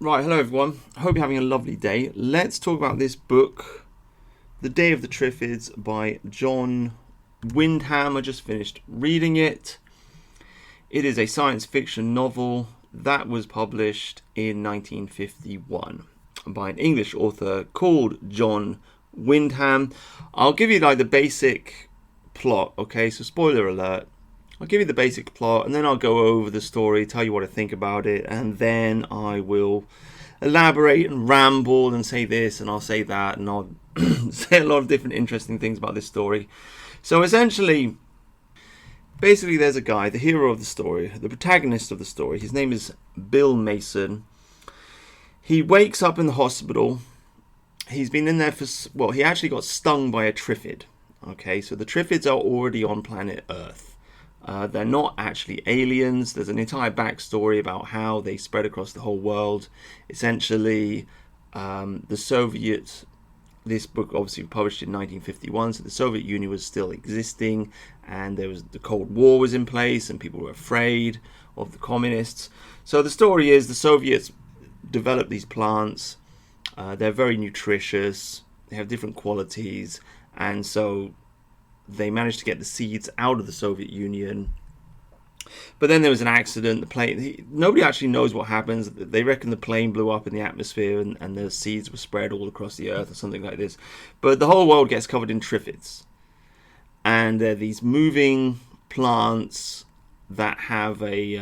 Right, hello everyone. I hope you're having a lovely day. Let's talk about this book, The Day of the Triffids by John Wyndham. I just finished reading it. It is a science fiction novel that was published in 1951 by an English author called John Wyndham. I'll give you like the basic plot, okay? So spoiler alert. I'll give you the basic plot and then I'll go over the story, tell you what I think about it, and then I will elaborate and ramble and say this and I'll say that and I'll say a lot of different interesting things about this story. So essentially, basically there's a guy, the hero of the story, the protagonist of the story. His name is Bill Mason. He wakes up in the hospital. He's been in there he actually got stung by a Triffid. Okay, so the Triffids are already on planet Earth. They're not actually aliens. There's an entire backstory about how they spread across the whole world. Essentially, this book obviously published in 1951, so the Soviet Union was still existing, and the Cold War was in place, and people were afraid of the communists. So the story is the Soviets developed these plants. They're very nutritious. They have different qualities, and so they managed to get the seeds out of the Soviet Union. But then there was an accident. The plane, nobody actually knows what happens. They reckon the plane blew up in the atmosphere and the seeds were spread all across the earth or something like this. But the whole world gets covered in Triffids. And they're these moving plants that have a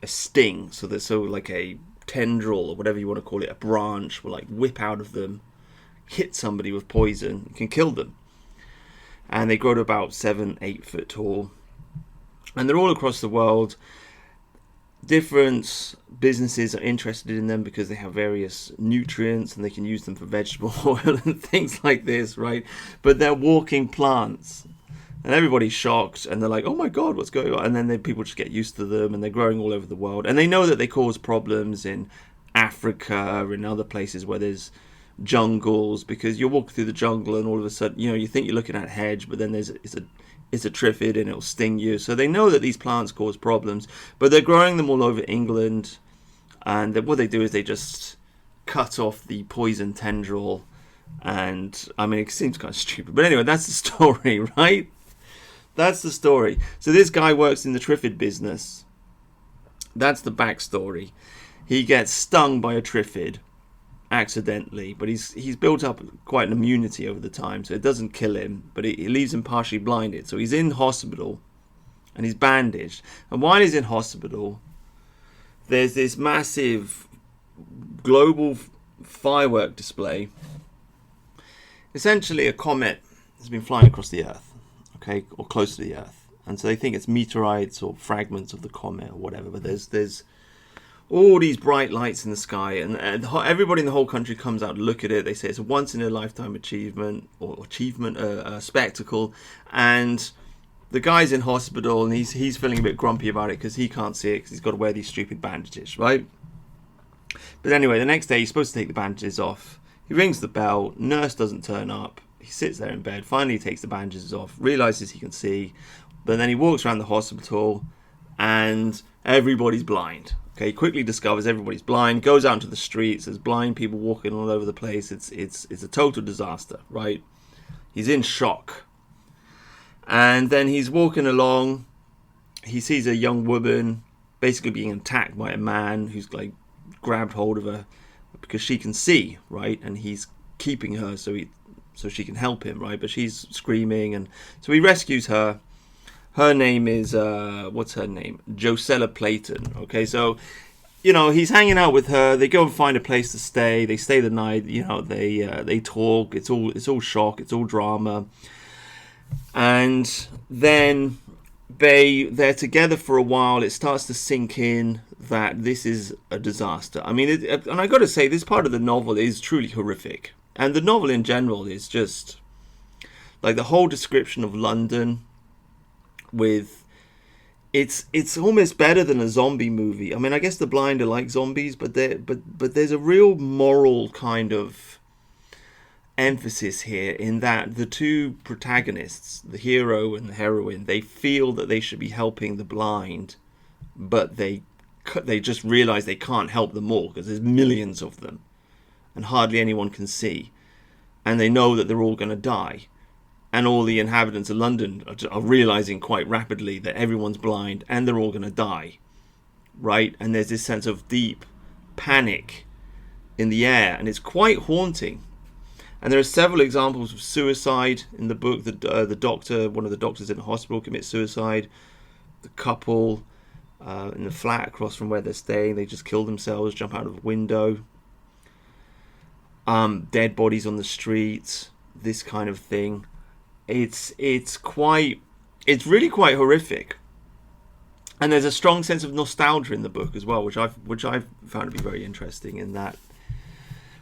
sting. So there's like a tendril or whatever you want to call it, a branch will like whip out of them, hit somebody with poison, can kill them. And they grow to about 7-8 foot tall. And they're all across the world. Different businesses are interested in them because they have various nutrients and they can use them for vegetable oil and things like this, right? But they're walking plants. And everybody's shocked and they're like, oh my God, what's going on? And then people just get used to them and they're growing all over the world. And they know that they cause problems in Africa and other places where there's jungles, because you'll walk through the jungle and all of a sudden, you think you're looking at a hedge, but then it's a Triffid and it'll sting you. So they know that these plants cause problems, but they're growing them all over England. And what they do is they just cut off the poison tendril. And I mean, it seems kind of stupid, but anyway, that's the story, right? That's the story. So this guy works in the Triffid business. That's the backstory. He gets stung by a Triffid accidentally, but he's built up quite an immunity over the time, so it doesn't kill him, but it leaves him partially blinded. So he's in hospital and he's bandaged, and while he's in hospital there's this massive global firework display. Essentially a comet has been flying across the earth, okay, or close to the earth, and so they think it's meteorites or fragments of the comet or whatever, but there's all these bright lights in the sky, and everybody in the whole country comes out to look at it. They say it's a once-in-a-lifetime achievement, a spectacle. And the guy's in hospital, and he's feeling a bit grumpy about it because he can't see it because he's got to wear these stupid bandages, right? But anyway, the next day he's supposed to take the bandages off. He rings the bell. Nurse doesn't turn up. He sits there in bed. Finally, he takes the bandages off, realizes he can see, but then he walks around the hospital, and everybody's blind. Okay, he quickly discovers everybody's blind, goes out into the streets, there's blind people walking all over the place. It's a total disaster, right? He's in shock. And then he's walking along, he sees a young woman basically being attacked by a man who's like grabbed hold of her because she can see, right? And he's keeping her so she can help him, right? But she's screaming, and so he rescues her. Her name is, what's her name? Josella Playton. Okay, so, he's hanging out with her. They go and find a place to stay. They stay the night. They talk. It's all shock. It's all drama. And then they're together for a while. It starts to sink in that this is a disaster. I mean, and I got to say, this part of the novel is truly horrific. And the novel in general is just like the whole description of London. It's almost better than a zombie movie. I mean, I guess the blind are like zombies, but there's a real moral kind of emphasis here in that the two protagonists, the hero and the heroine, they feel that they should be helping the blind, but they they just realize they can't help them all because there's millions of them and hardly anyone can see, and they know that they're all going to die. And all the inhabitants of London are realizing quite rapidly that everyone's blind and they're all going to die, right? And there's this sense of deep panic in the air, and it's quite haunting. And there are several examples of suicide in the book. The doctor, one of the doctors in the hospital, commits suicide. The couple in the flat across from where they're staying, they just kill themselves, jump out of a window. Dead bodies on the streets, this kind of thing. It's really quite horrific, and there's a strong sense of nostalgia in the book as well, which I've found to be very interesting. In that,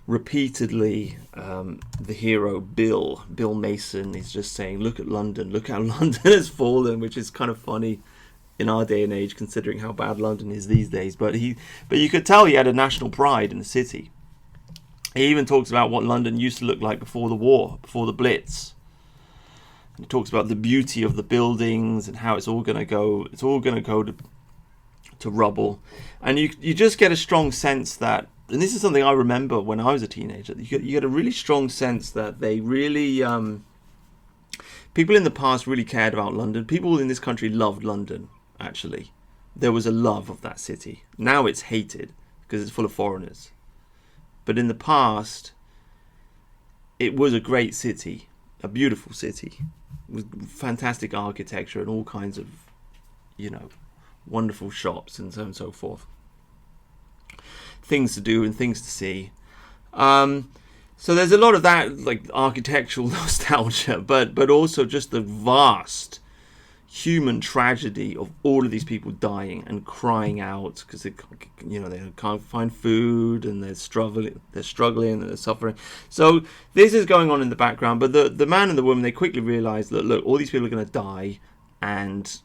repeatedly, the hero Bill Mason is just saying, "Look at London, look how London has fallen," which is kind of funny in our day and age, considering how bad London is these days. But you could tell he had a national pride in the city. He even talks about what London used to look like before the war, before the Blitz. He talks about the beauty of the buildings and how it's all going to go to rubble. And you just get a strong sense that, and this is something I remember when I was a teenager, you get a really strong sense that they really, people in the past really cared about London. People in this country loved London, actually. There was a love of that city. Now it's hated because it's full of foreigners. But in the past, it was a great city, a beautiful city, with fantastic architecture and all kinds of, wonderful shops and so on and so forth. Things to do and things to see. So there's a lot of that, like architectural nostalgia, but also just the vast human tragedy of all of these people dying and crying out because they can't find food and they're struggling and they're suffering. So this is going on in the background, but the man and the woman, they quickly realize that, look, all these people are going to die and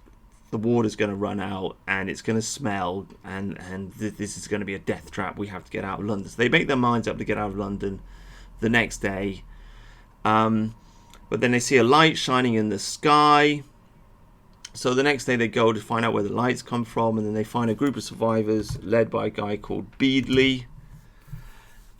the water's going to run out and it's going to smell and this is going to be a death trap. We have to get out of London. So they make their minds up to get out of London the next day. But then they see a light shining in the sky. So the next day they go to find out where the lights come from, and then they find a group of survivors led by a guy called Beadley,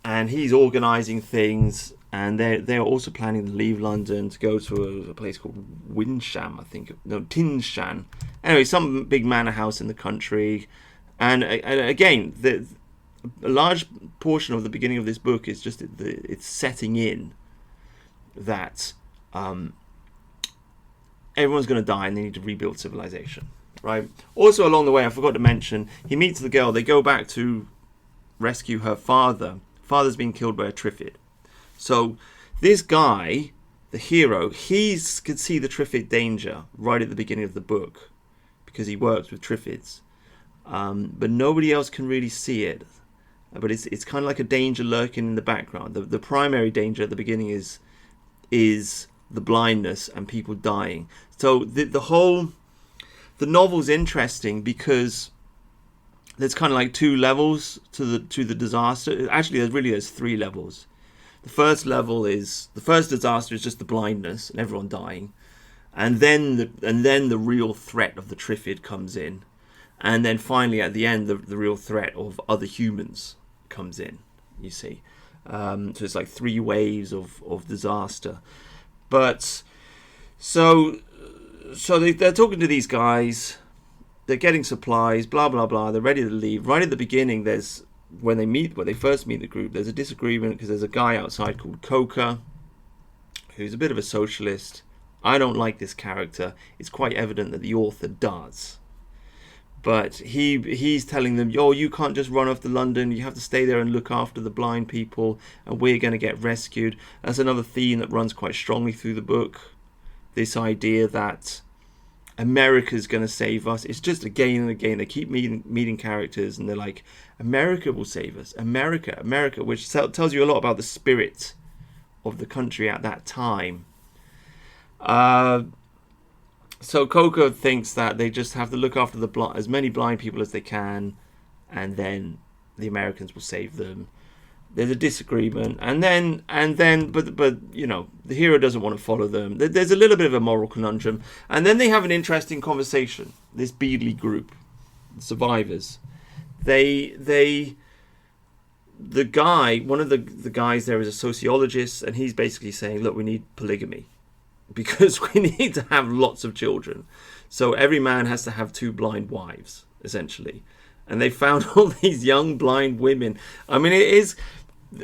and he's organising things, and they're also planning to leave London to go to a place called Tinshan. Anyway, some big manor house in the country, and again, a large portion of the beginning of this book is just it's setting in that. Everyone's going to die and they need to rebuild civilization, right? Also, along the way, I forgot to mention, he meets the girl. They go back to rescue her father. Father's been killed by a Triffid. So this guy, the hero, he could see the Triffid danger right at the beginning of the book because he works with Triffids. But nobody else can really see it. But it's kind of like a danger lurking in the background. The primary danger at the beginning is the blindness and people dying. So the novel's interesting because there's kind of like two levels to the disaster. Actually, there's three levels. The first disaster is just the blindness and everyone dying, and then the real threat of the Triffid comes in, and then finally at the end the real threat of other humans comes in. You see, so it's like three waves of disaster. But so they're talking to these guys, they're getting supplies, blah blah blah. They're ready to leave. Right at the beginning, when they first meet the group, there's a disagreement because there's a guy outside called Coker, who's a bit of a socialist. I don't like this character. It's quite evident that the author does. But he's telling them, you can't just run off to London. You have to stay there and look after the blind people, and we're going to get rescued. That's another theme that runs quite strongly through the book. This idea that America's going to save us. It's just again and again. They keep meeting characters, and they're like, America will save us. America, which tells you a lot about the spirit of the country at that time. So Coco thinks that they just have to look after as many blind people as they can, and then the Americans will save them. There's a disagreement, and then, but the hero doesn't want to follow them. There's a little bit of a moral conundrum, and then they have an interesting conversation. This Beadley group, survivors, they the guy, one of the guys there is a sociologist, and he's basically saying, look, we need polygamy because we need to have lots of children. So every man has to have 2 blind wives, essentially. And they found all these young blind women. I mean, it is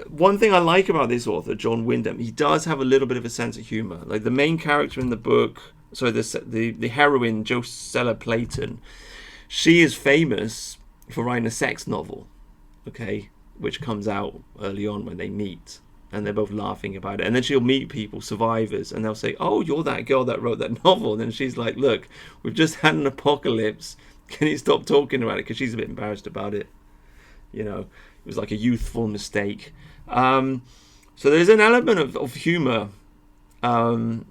one thing I like about this author, John Wyndham. He does have a little bit of a sense of humor. Like the main character in the book, so the heroine, Josella Playton, she is famous for writing a sex novel, okay, which comes out early on when they meet, and they're both laughing about it. And then she'll meet people, survivors, and they'll say, oh, you're that girl that wrote that novel. And then she's like, look, we've just had an apocalypse. Can you stop talking about it? Because she's a bit embarrassed about it. You know, it was like a youthful mistake. So there's an element of humor,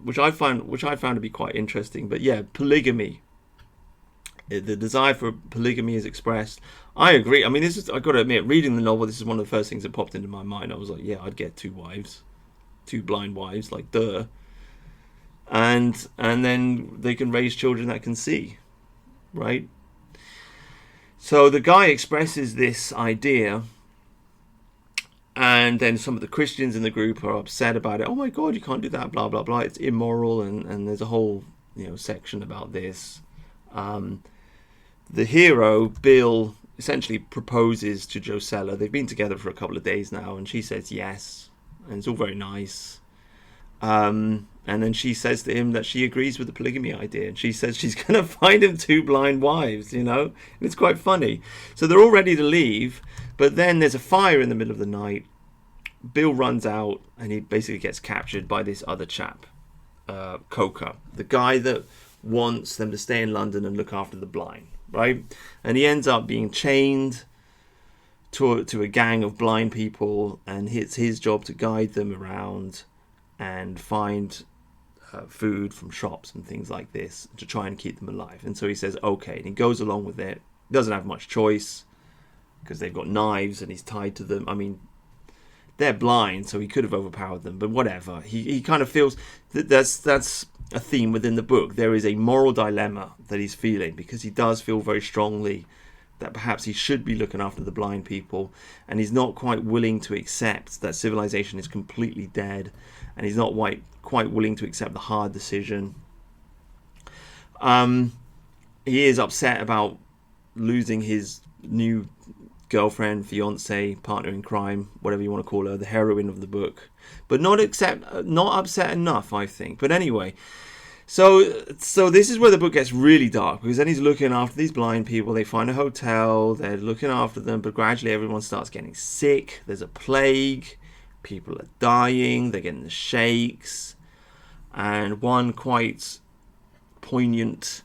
which I found to be quite interesting. But yeah, polygamy. The desire for polygamy is expressed. I agree. I mean, I got to admit, reading the novel, this is one of the first things that popped into my mind. I was like, yeah, I'd get 2 wives, 2 blind wives, like duh. And then they can raise children that can see, right? So the guy expresses this idea, and then some of the Christians in the group are upset about it. Oh my God, you can't do that, blah, blah, blah. It's immoral, and there's a whole section about this. The hero, Bill, essentially proposes to Josella. They've been together for a couple of days now, and she says yes, and it's all very nice. And then she says to him that she agrees with the polygamy idea, and she says she's going to find him 2 blind wives, and it's quite funny. So they're all ready to leave, but then there's a fire in the middle of the night. Bill runs out, and he basically gets captured by this other chap, Coker, the guy that wants them to stay in London and look after the blind, right? And he ends up being chained to a gang of blind people, and it's his job to guide them around and find food from shops and things like this to try and keep them alive. And so he says okay, and he goes along with it. Doesn't have much choice because they've got knives and he's tied to them. I mean, they're blind, so he could have overpowered them, but whatever. He kind of feels that's a theme within the book. There is a moral dilemma that he's feeling, because he does feel very strongly that perhaps he should be looking after the blind people, and he's not quite willing to accept that civilization is completely dead, and he's not quite willing to accept the hard decision. He is upset about losing his new girlfriend, fiance, partner in crime, whatever you want to call her, the heroine of the book, but not upset enough, I think. But anyway, so this is where the book gets really dark, because then he's looking after these blind people. They find a hotel, they're looking after them, but gradually everyone starts getting sick. There's a plague, people are dying, they're getting the shakes, and one quite poignant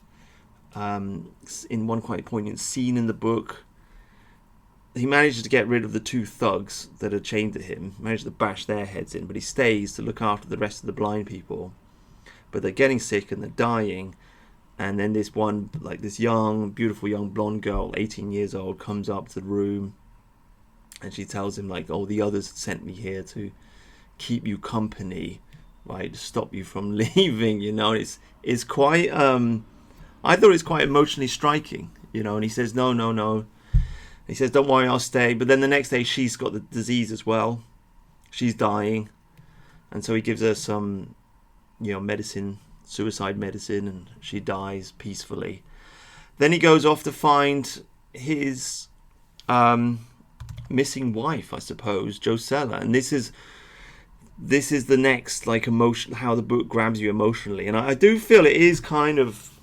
scene in the book, he manages to get rid of the 2 thugs that are chained to him, manages to bash their heads in, but he stays to look after the rest of the blind people. But they're getting sick and they're dying, and then this young, beautiful young blonde girl, 18 years old, comes up to the room, and she tells him, like, oh, the others sent me here to keep you company, right, to stop you from leaving, It's quite, I thought it's quite emotionally striking, and he says, no. He says, don't worry, I'll stay. But then the next day, she's got the disease as well. She's dying. And so he gives her some, medicine, suicide medicine, and she dies peacefully. Then he goes off to find his missing wife, I suppose, Josella. And this is the next, like, emotion, how the book grabs you emotionally. And I do feel it is kind of,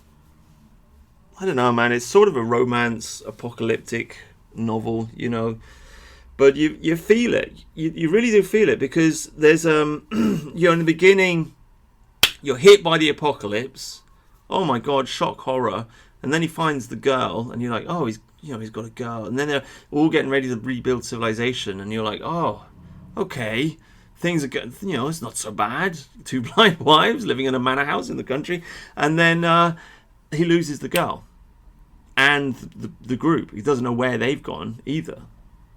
I don't know, man, it's sort of a romance, apocalyptic novel, but you feel it. You really do feel it, because there's in the beginning you're hit by the apocalypse. Oh my God, shock, horror. And then he finds the girl, and you're like, oh, he's got a girl. And then they're all getting ready to rebuild civilization, and you're like, oh, okay, things are good. It's not so bad. 2 blind wives living in a manor house in the country, and then he loses the girl and the group. He doesn't know where they've gone either,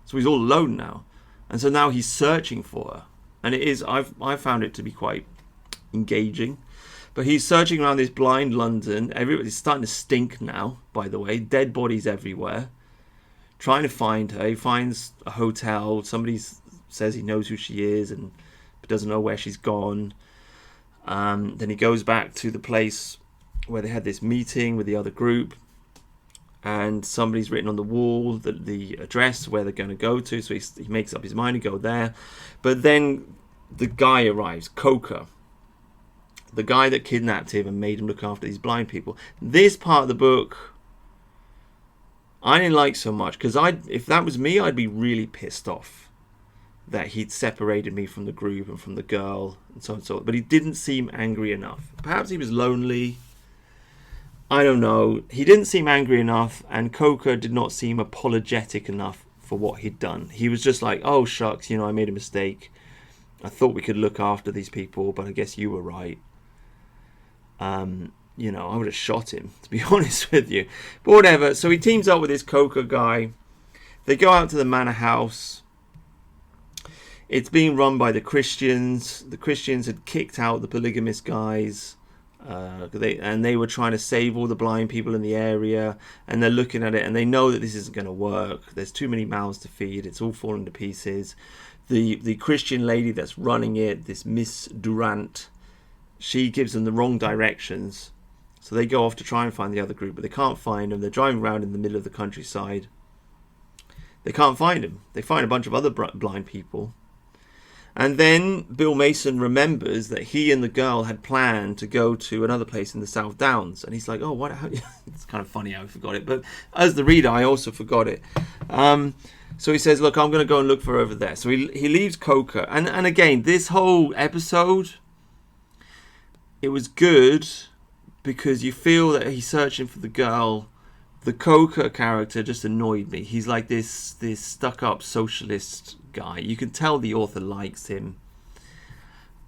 so he's all alone now. And so now he's searching for her, and I found it to be quite engaging. But he's searching around this blind London. Everybody's starting to stink now, by the way. Dead bodies everywhere. trying to find her. He finds a hotel. Somebody says he knows who she is and but doesn't know where she's gone. Then he goes back to the place where they had this meeting with the other group, and somebody's written on the wall the address where they're going to go to, so he makes up his mind to go there. But then the guy arrives, Coker, the guy that kidnapped him and made him look after these blind people. This part of the book I didn't like so much, because if that was me, I'd be really pissed off that he'd separated me from the group and from the girl and so on and so on. But he didn't seem angry enough. Perhaps he was lonely. I don't know. He didn't seem angry enough, and Coker did not seem apologetic enough for what he'd done. He was just like, oh shucks, I made a mistake. I thought we could look after these people, but I guess you were right. I would have shot him, to be honest with you. But whatever. So he teams up with this Coker guy. They go out to the manor house. It's being run by the Christians. The Christians had kicked out the polygamous guys. They were trying to save all the blind people in the area. And they're looking at it and they know that this isn't going to work. There's too many mouths to feed. It's all falling to pieces. The Christian lady that's running it, this Miss Durant, she gives them the wrong directions. So they go off to try and find the other group, but they can't find them. They're driving around in the middle of the countryside. They can't find them. They find a bunch of other blind people. And then Bill Mason remembers that he and the girl had planned to go to another place in the South Downs. And he's like, oh, what? It's kind of funny how I forgot it. But as the reader, I also forgot it. So he says, look, I'm going to go and look for her over there. So he leaves Coker. And again, this whole episode, it was good because you feel that he's searching for the girl. The Coker character just annoyed me. He's like this stuck-up socialist guy. You can tell the author likes him,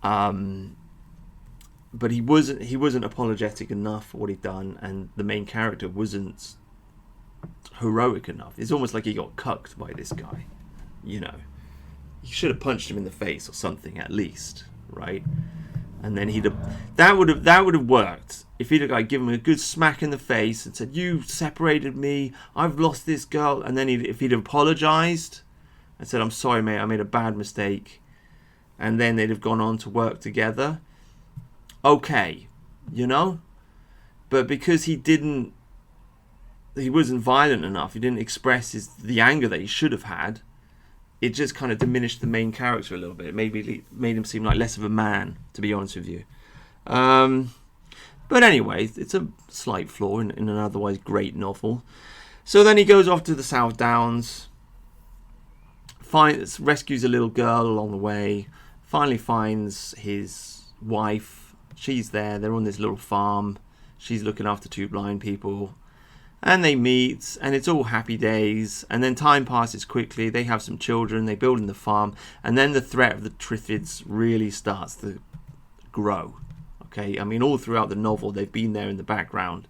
but he wasn't apologetic enough for what he'd done, and the main character wasn't heroic enough. It's almost like he got cucked by this guy. He should have punched him in the face or something at least, right? And then that would have worked if he'd have given him a good smack in the face and said, you separated me, I've lost this girl. And then if he'd have apologized and said, I'm sorry mate, I made a bad mistake, and then they'd have gone on to work together, okay, but because he wasn't violent enough, he didn't express the anger that he should have had, it just kind of diminished the main character a little bit. Maybe made him seem like less of a man, to be honest with you. But anyway, it's a slight flaw in an otherwise great novel. So then he goes off to the South Downs, rescues a little girl along the way, finally finds his wife. She's there. They're on this little farm. She's looking after two blind people. And they meet, and it's all happy days. And then time passes quickly. They have some children. They build in the farm. And then the threat of the Triffids really starts to grow. Okay, I mean, all throughout the novel, they've been there in the background.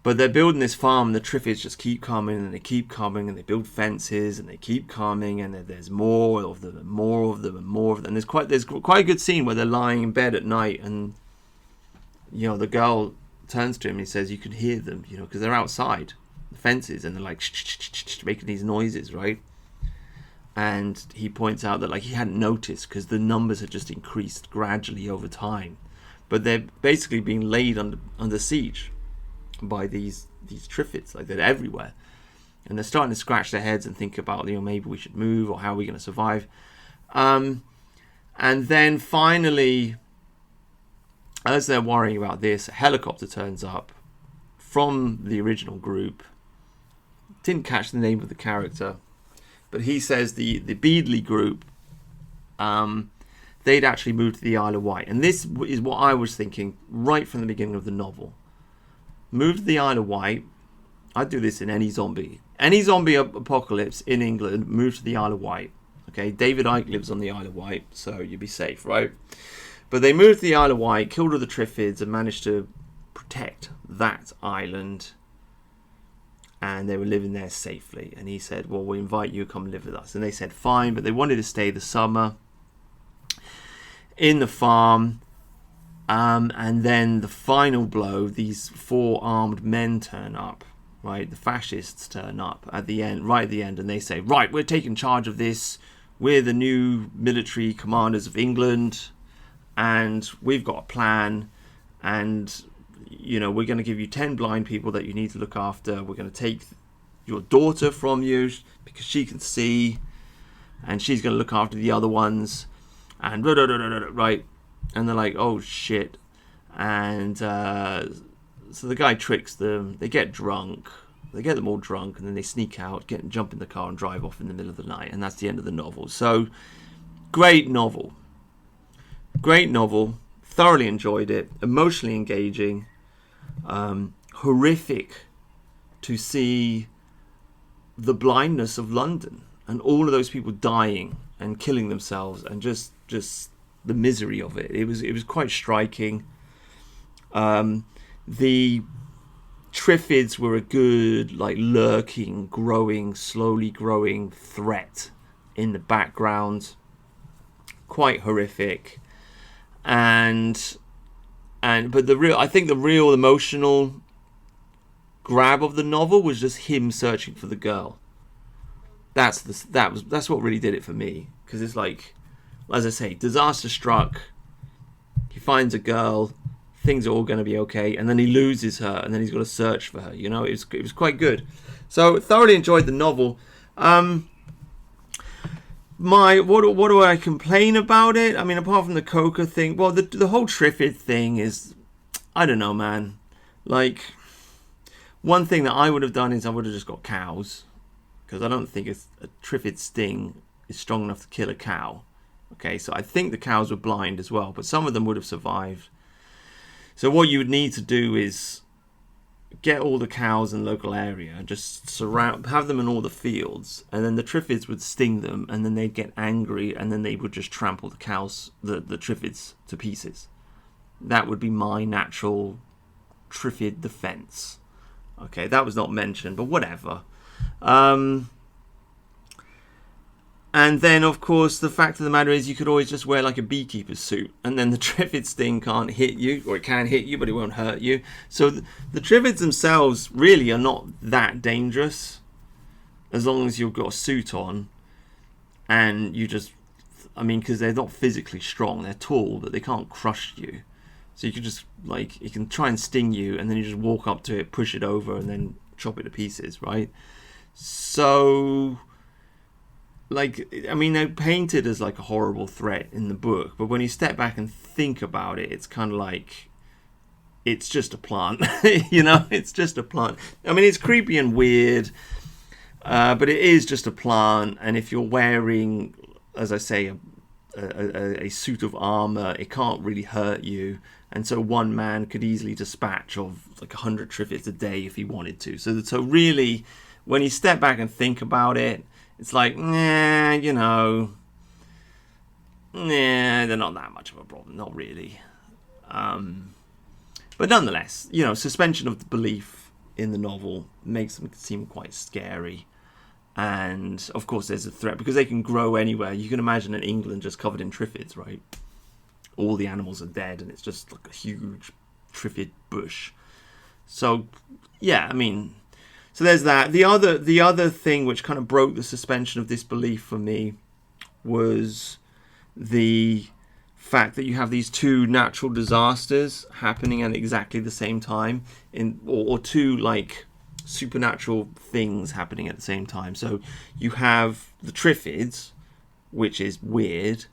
But they're building this farm, and the Triffids just keep coming, and they keep coming, and they build fences, and they keep coming, and there's more of them, and more of them, and more of them. And there's quite a good scene where they're lying in bed at night, and the girl turns to him and he says, you can hear them, because they're outside the fences and they're like making these noises, right? And he points out that he hadn't noticed because the numbers had just increased gradually over time, but they're basically being laid under siege by these Triffids. They're everywhere, and they're starting to scratch their heads and think about maybe we should move, or how are we going to survive. And then finally, as they're worrying about this, a helicopter turns up from the original group. Didn't catch the name of the character, but he says the Beadley group, they'd actually moved to the Isle of Wight. And this is what I was thinking right from the beginning of the novel. Moved to the Isle of Wight. I'd do this in any zombie apocalypse in England. Move to the Isle of Wight. Okay, David Icke lives on the Isle of Wight, so you'd be safe, right? But they moved to the Isle of Wight, killed all the Triffids, and managed to protect that island. And they were living there safely. And he said, well, we invite you to come live with us. And they said, fine. But they wanted to stay the summer in the farm. And then the final blow, these 4 armed men turn up. right? The fascists turn up at the end, right at the end, and they say, right, we're taking charge of this. We're the new military commanders of England, and we've got a plan, and we're going to give you 10 blind people that you need to look after. We're going to take your daughter from you because she can see, and she's going to look after the other ones, and right? And they're like, oh shit. And so the guy tricks them. They get drunk. They get them all drunk, and then they sneak out, jump in the car, and drive off in the middle of the night. And that's the end of the novel. So, great novel. Great novel. Thoroughly enjoyed it. Emotionally engaging. Horrific to see the blindness of London and all of those people dying and killing themselves, and just the misery of it. It was quite striking. The Triffids were a good, lurking, growing, slowly growing threat in the background. Quite horrific. But I think the real emotional grab of the novel was just him searching for the girl. That's what really did it for me, because it's like, as I say, disaster struck. He finds a girl, things are all going to be okay, and then he loses her, and then he's got to search for her. It was quite good. So thoroughly enjoyed the novel. What do I complain about it? I mean, apart from the Coca thing, well, the whole Triffid thing is, I don't know, man. One thing that I would have done is I would have just got cows, because I don't think a Triffid sting is strong enough to kill a cow. Okay, so I think the cows were blind as well, but some of them would have survived. So what you would need to do is get all the cows in the local area, just have them in all the fields, and then the Triffids would sting them, and then they'd get angry, and then they would just trample the cows, the Triffids, to pieces. That would be my natural Triffid defense. Okay, that was not mentioned, but whatever. And then, of course, the fact of the matter is you could always just wear a beekeeper's suit, and then the Triffid sting can't hit you, or it can hit you, but it won't hurt you. So the Triffids themselves really are not that dangerous, as long as you've got a suit on, and because they're not physically strong. They're tall, but they can't crush you. So you can just, it can try and sting you, and then you just walk up to it, push it over, and then chop it to pieces, right? So... they're painted as a horrible threat in the book, but when you step back and think about it, it's kind of it's just a plant. It's just a plant. It's creepy and weird, but it is just a plant. And if you're wearing, as I say, a suit of armor, it can't really hurt you. And so one man could easily dispatch of 100 Triffids a day if he wanted to. So really, when you step back and think about it, it's they're not that much of a problem. Not really. But nonetheless, suspension of the belief in the novel makes them seem quite scary. And, of course, there's a threat, because they can grow anywhere. You can imagine in England just covered in Triffids, right? All the animals are dead, and it's just a huge Triffid bush. So, yeah, so there's that. The other thing which kind of broke the suspension of disbelief for me was the fact that you have these two natural disasters happening at exactly the same time, or two supernatural things happening at the same time. So you have the Triffids, which is weird.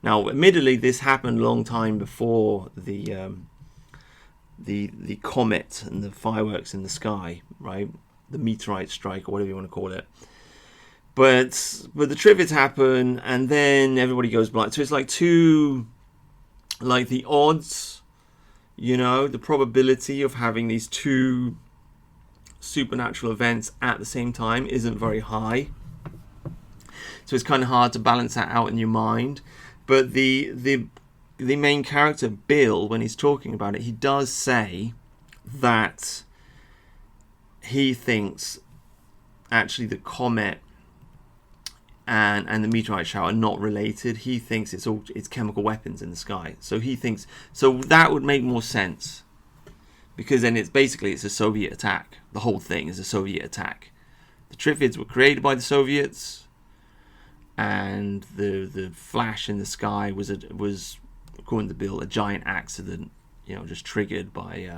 Now, admittedly, this happened a long time before the comet and the fireworks in the sky, right? The meteorite strike, or whatever you want to call it. But the Triffids happen, and then everybody goes blind. So it's two, the odds, the probability of having these two supernatural events at the same time isn't very high. So it's kind of hard to balance that out in your mind. But the main character, Bill, when he's talking about it, he does say that he thinks actually the comet and the meteorite shower are not related. He thinks it's chemical weapons in the sky. So he thinks, so that would make more sense, because then it's a Soviet attack. The whole thing is a Soviet attack. The Triffids were created by the Soviets, and the flash in the sky was according to Bill, a giant accident, just triggered by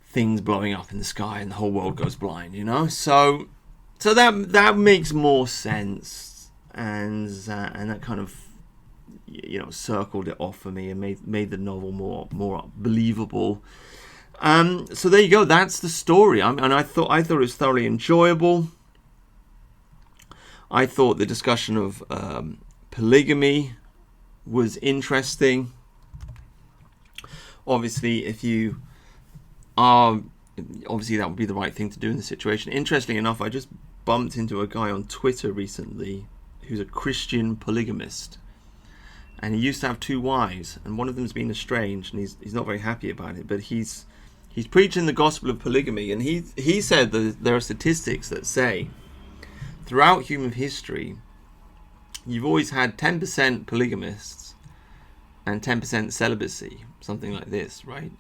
things blowing up in the sky, and the whole world goes blind. So that makes more sense, and that kind of circled it off for me and made the novel more believable. So there you go. That's the story. And I thought it was thoroughly enjoyable. I thought the discussion of polygamy was interesting. Obviously, obviously that would be the right thing to do in the situation. Interestingly enough, I just bumped into a guy on Twitter recently who's a Christian polygamist, and he used to have 2 wives, and one of them's been estranged, and he's not very happy about it. But he's preaching the gospel of polygamy, and he said that there are statistics that say throughout human history you've always had 10% polygamists and 10% celibacy, something like this, right?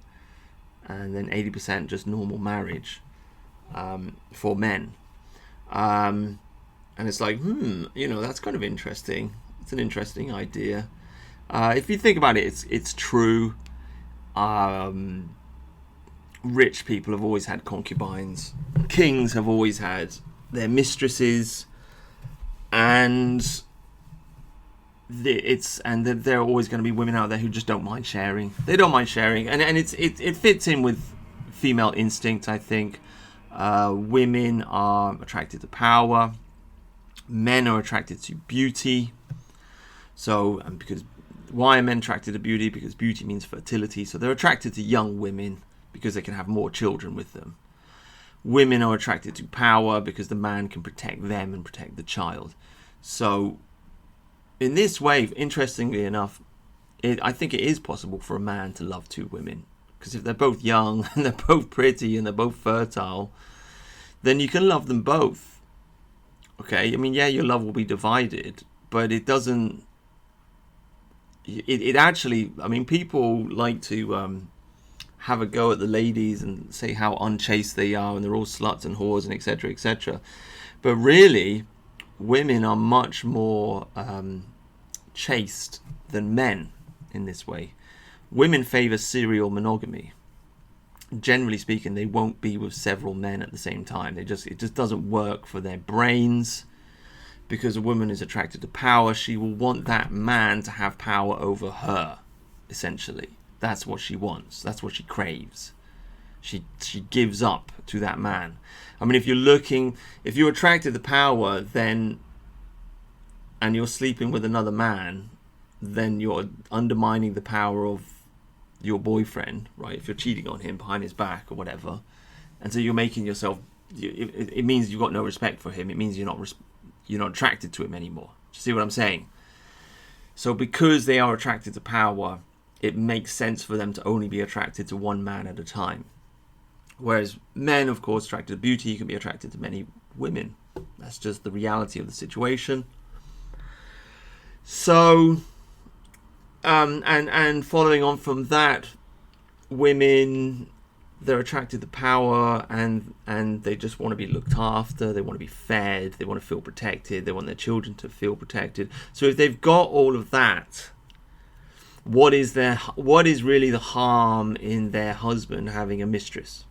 And then 80% just normal marriage for men. And it's like, that's kind of interesting. It's an interesting idea. If you think about it, it's true. Rich people have always had concubines. Kings have always had their mistresses, and there are always going to be women out there who just don't mind sharing. They don't mind sharing, and it fits in with female instinct, I think. Women are attracted to power. Men are attracted to beauty. So, because why are men attracted to beauty? Because beauty means fertility. So they're attracted to young women because they can have more children with them. Women are attracted to power because the man can protect them and protect the child. So in this way, interestingly enough, I think it is possible for a man to love 2 women. Because if they're both young and they're both pretty and they're both fertile, then you can love them both. Okay, I mean, yeah, your love will be divided, but it doesn't... It actually... I mean, people like to have a go at the ladies and say how unchaste they are and they're all sluts and whores and etc., etc. But really, women are much more chaste than men in this way. Women favour serial monogamy. Generally speaking, they won't be with several men at the same time. It just doesn't work for their brains, because a woman is attracted to power. She will want that man to have power over her, essentially. That's what she wants. That's what she craves. She gives up to that man. I mean, if you're attracted to power, then, and you're sleeping with another man, then you're undermining the power of your boyfriend, right? If you're cheating on him behind his back or whatever, and so you're making yourself, it means you've got no respect for him. It means you're not attracted to him anymore. Do you see what I'm saying? So because they are attracted to power, it makes sense for them to only be attracted to one man at a time. Whereas men, of course, attracted to beauty, can be attracted to many women. That's just the reality of the situation. So, and following on from that, women, they're attracted to power, and they just want to be looked after. They want to be fed. They want to feel protected. They want their children to feel protected. So if they've got all of that, what is really the harm in their husband having a mistress?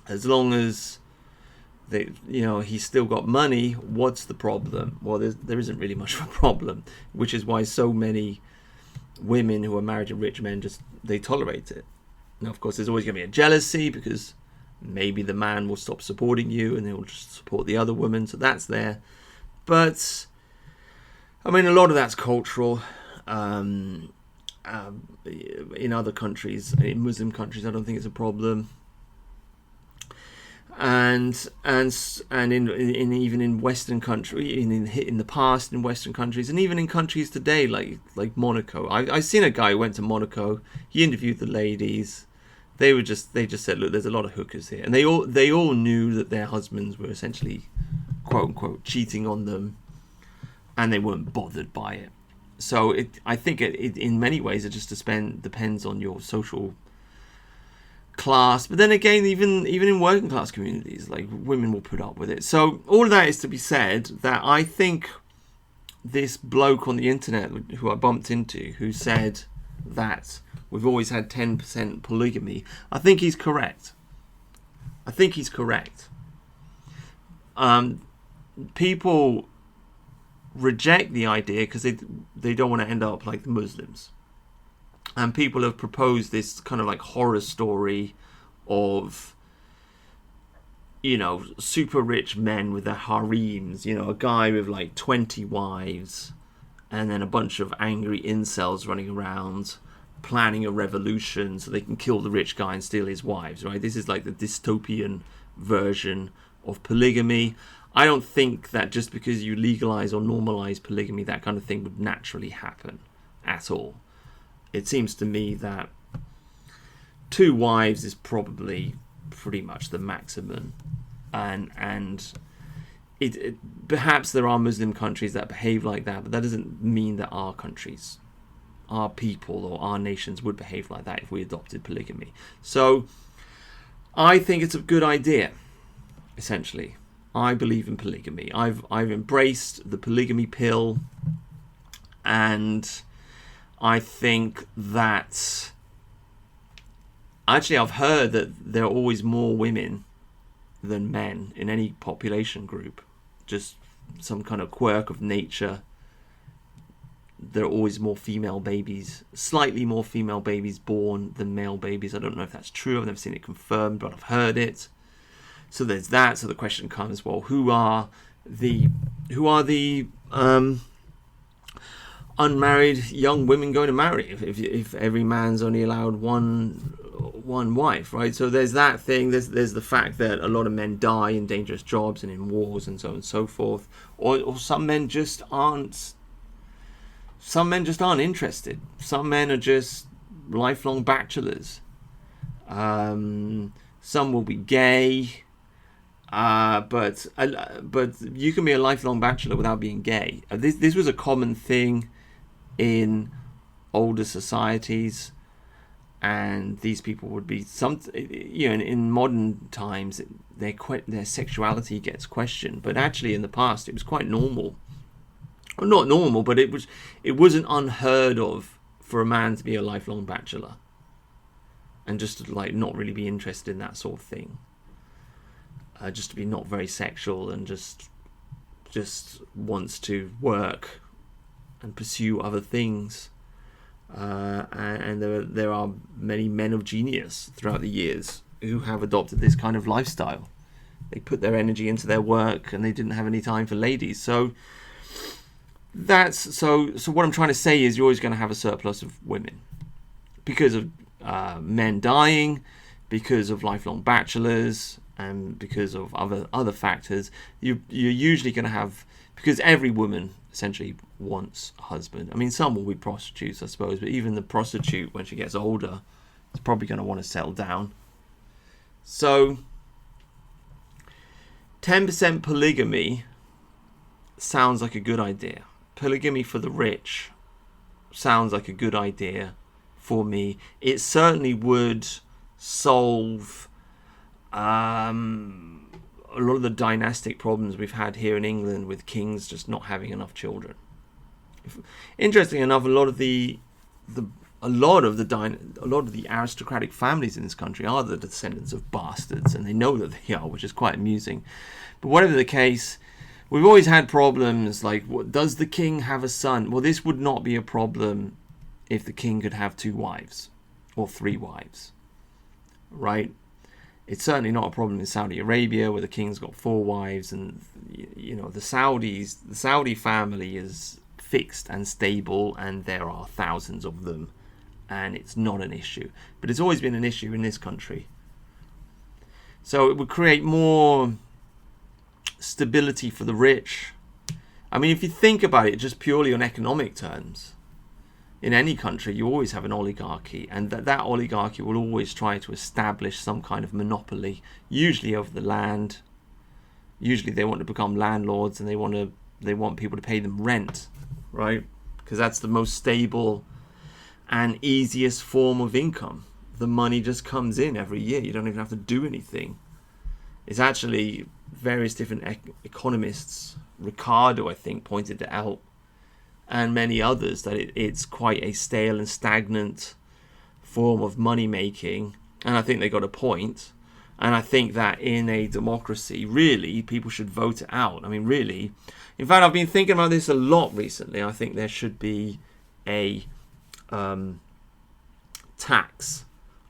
As long as he's still got money, what's the problem? Well, there isn't really much of a problem, which is why so many women who are married to rich men they tolerate it. Now, of course, there's always going to be a jealousy, because maybe the man will stop supporting you and he'll just support the other woman, so that's there. But I mean, a lot of that's cultural. In other countries, in Muslim countries, I don't think it's a problem. And even in Western country, in the past in Western countries, and even in countries today, like Monaco. I've seen a guy who went to Monaco. He interviewed the ladies. They just said, look, there's a lot of hookers here, and they all knew that their husbands were essentially, quote unquote, cheating on them, and they weren't bothered by it. So I think it in many ways it just depends on your social class. But then again, even in working class communities, like, women will put up with it. So all of that is to be said that I think this bloke on the internet who I bumped into, who said that we've always had 10% polygamy, I think he's correct. People reject the idea because they don't want to end up like the Muslims. And people have proposed this kind of like horror story of, you know, super rich men with their harems, you know, a guy with like 20 wives and then a bunch of angry incels running around planning a revolution so they can kill the rich guy and steal his wives, right? This is like the dystopian version of polygamy. I don't think that just because you legalize or normalize polygamy, that kind of thing would naturally happen at all. It seems to me that 2 wives is probably pretty much the maximum, and it perhaps there are Muslim countries that behave like that, but that doesn't mean that our countries, our people or our nations would behave like that if we adopted polygamy. So I think it's a good idea. Essentially, I believe in polygamy. I've embraced the polygamy pill, and I think that actually I've heard that there are always more women than men in any population group. Just some kind of quirk of nature. There are always more female babies, slightly more female babies born than male babies. I don't know if that's true. I've never seen it confirmed, but I've heard it. So there's that. So the question comes, well, who are the unmarried young women going to marry if every man's only allowed one wife, right? So there's that thing. There's the fact that a lot of men die in dangerous jobs and in wars and so on and so forth, or some men just aren't. Some men just aren't interested. Some men are just lifelong bachelors. Some will be gay. But you can be a lifelong bachelor without being gay. This was a common thing in older societies, and these people would be in modern times their sexuality gets questioned, but actually in the past it was quite normal. Well, not normal, but it wasn't unheard of for a man to be a lifelong bachelor and just to like not really be interested in that sort of thing. Just to be not very sexual and just wants to work and pursue other things. And there are many men of genius throughout the years who have adopted this kind of lifestyle. They put their energy into their work and they didn't have any time for ladies. So what I'm trying to say is you're always going to have a surplus of women because of men dying, because of lifelong bachelors, and because of other factors. You're usually going to have, because every woman essentially wants a husband. I mean, some will be prostitutes, I suppose, but even the prostitute, when she gets older, is probably going to want to settle down. So 10% polygamy sounds like a good idea. Polygamy for the rich sounds like a good idea for me. It certainly would solve a lot of the dynastic problems we've had here in England with kings just not having enough children. Interestingly enough, a lot of the aristocratic families in this country are the descendants of bastards, and they know that they are, which is quite amusing. But whatever the case, we've always had problems like, does the king have a son? Well, this would not be a problem if the king could have 2 wives or 3 wives, right? It's certainly not a problem in Saudi Arabia where the king's got 4 wives, and the Saudi family is fixed and stable, and there are thousands of them, and it's not an issue. But it's always been an issue in this country. So it would create more stability for the rich. I mean, if you think about it just purely on economic terms, in any country you always have an oligarchy, and that oligarchy will always try to establish some kind of monopoly, usually of the land. Usually they want to become landlords, and they want people to pay them rent, right? Because that's the most stable and easiest form of income. the money just comes in every year. You don't even have to do anything. It's actually various different economists, Ricardo, I think, pointed it out, and many others, that it's quite a stale and stagnant form of money making. And I think they got a point. And I think that in a democracy, really, people should vote it out. I mean, really. In fact, I've been thinking about this a lot recently. I think there should be a tax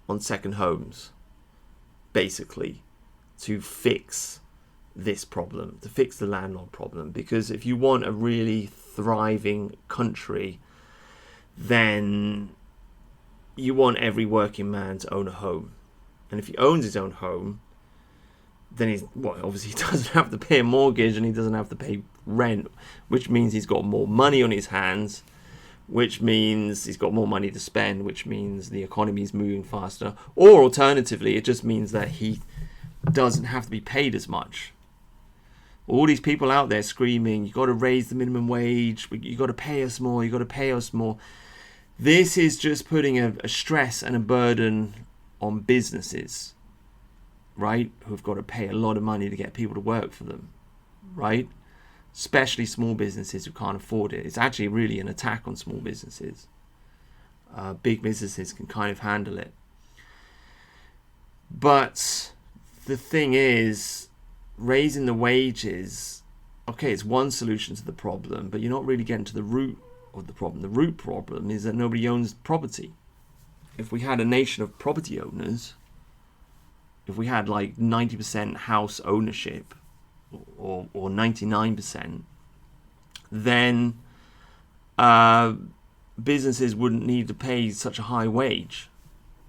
on second homes, basically, to fix this problem, to fix the landlord problem. Because if you want a really thriving country, then you want every working man to own a home. And if he owns his own home, then obviously he doesn't have to pay a mortgage and he doesn't have to pay rent, which means he's got more money on his hands, which means he's got more money to spend, which means the economy is moving faster. Or alternatively, it just means that he doesn't have to be paid as much. All these people out there screaming, you've got to raise the minimum wage, you've got to pay us more, you've got to pay us more. This is just putting a stress and a burden on businesses, right, who've got to pay a lot of money to get people to work for them, right? Especially small businesses who can't afford it. It's actually really an attack on small businesses. Big businesses can kind of handle it. But the thing is, raising the wages, okay, it's one solution to the problem, but you're not really getting to the root of the problem. The root problem is that nobody owns property. If we had a nation of property owners, if we had like 90% house ownership or 99%, then businesses wouldn't need to pay such a high wage,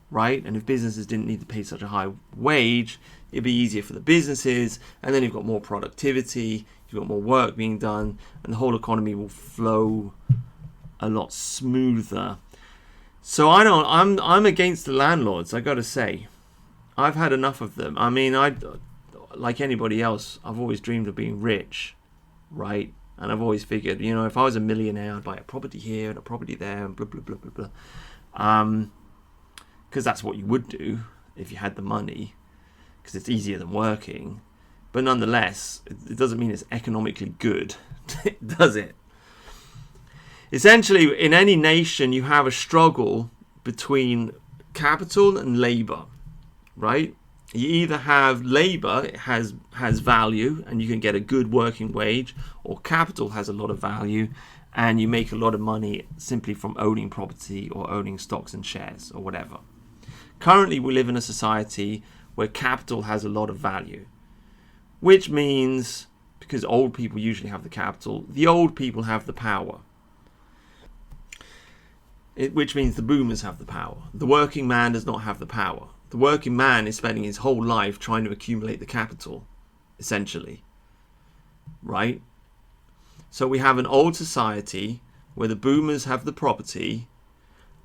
right? And if businesses didn't need to pay such a high wage, it'd be easier for the businesses, and then you've got more productivity, you've got more work being done, and the whole economy will flow a lot smoother. So I'm against the landlords, I gotta say. I've had enough of them. I mean, like anybody else, I've always dreamed of being rich, right? And I've always figured, if I was a millionaire, I'd buy a property here and a property there and blah, blah, blah, blah, blah. Because that's what you would do if you had the money, because it's easier than working. But nonetheless, it doesn't mean it's economically good, does it? Essentially, in any nation, you have a struggle between capital and labor, right? You either have labor, it has value, and you can get a good working wage, or capital has a lot of value, and you make a lot of money simply from owning property or owning stocks and shares or whatever. Currently, we live in a society where capital has a lot of value, which means, because old people usually have the capital, the old people have the power. Which means the boomers have the power. The working man does not have the power. The working man is spending his whole life trying to accumulate the capital, essentially. Right? So we have an old society where the boomers have the property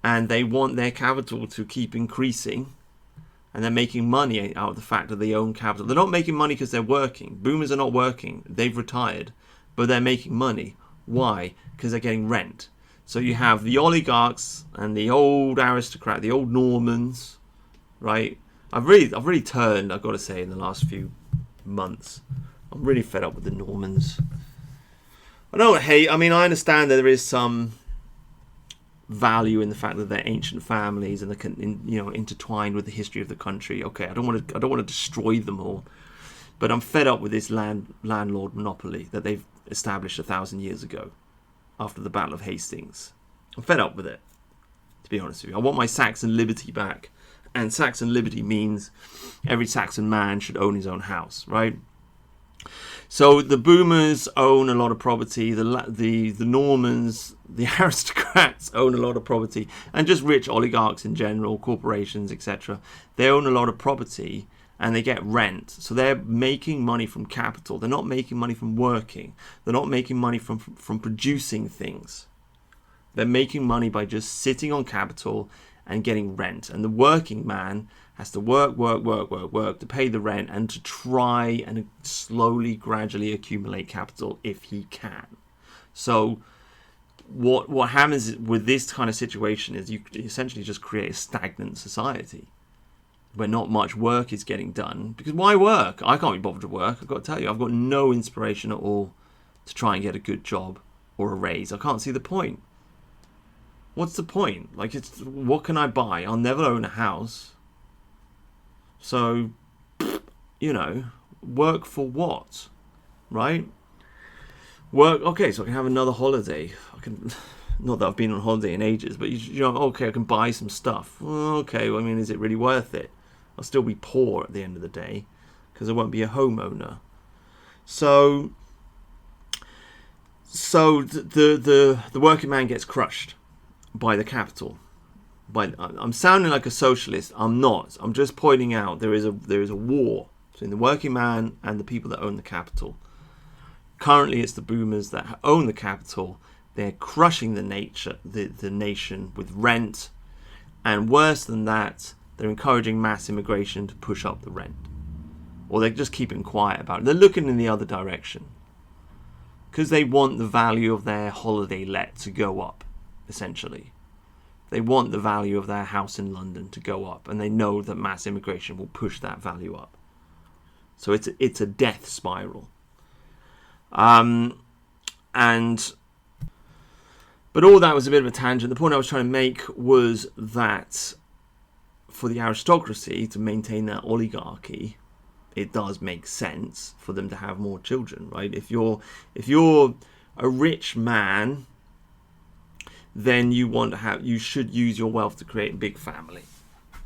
and they want their capital to keep increasing, and they're making money out of the fact that they own capital. They're not making money because they're working. Boomers are not working. They've retired. But they're making money. Why? Because they're getting rent. So you have the oligarchs and the old aristocrat, the old Normans, right? I've really turned, I've got to say, in the last few months. I'm really fed up with the Normans. I don't hate. I mean, I understand that there is some value in the fact that they're ancient families and they're intertwined with the history of the country. Okay, I don't want to destroy them all, but I'm fed up with this landlord monopoly that they've established 1,000 years ago, after the Battle of Hastings. I'm fed up with it, to be honest with you. I want my Saxon liberty back. And Saxon liberty means every Saxon man should own his own house, right? So the boomers own a lot of property. The Normans, the aristocrats own a lot of property. And just rich oligarchs in general, corporations, etc. They own a lot of property and they get rent. So they're making money from capital. They're not making money from working. They're not making money from producing things. They're making money by just sitting on capital and getting rent. And the working man has to work to pay the rent and to try and slowly, gradually accumulate capital if he can. So what happens with this kind of situation is you essentially just create a stagnant society where not much work is getting done. Because why work? I can't be bothered to work. I've got to tell you, I've got no inspiration at all to try and get a good job or a raise. I can't see the point. What's the point? Like, what can I buy? I'll never own a house. So, work for what? Right? Work, okay, so I can have another holiday. Not that I've been on holiday in ages, but okay, I can buy some stuff. Okay, well, I mean, is it really worth it? I'll still be poor at the end of the day because I won't be a homeowner. So the working man gets crushed by the capital. I'm sounding like a socialist. I'm not. I'm just pointing out there is a war between the working man and the people that own the capital. Currently, it's the boomers that own the capital. They're crushing the nation with rent, and worse than that, they're encouraging mass immigration to push up the rent, or they're just keeping quiet about it. They're looking in the other direction because they want the value of their holiday let to go up. Essentially, they want the value of their house in London to go up, and they know that mass immigration will push that value up. So it's a death spiral. But all that was a bit of a tangent. The point I was trying to make was that for the aristocracy to maintain their oligarchy, it does make sense for them to have more children, right? If you're a rich man, then you should use your wealth to create a big family,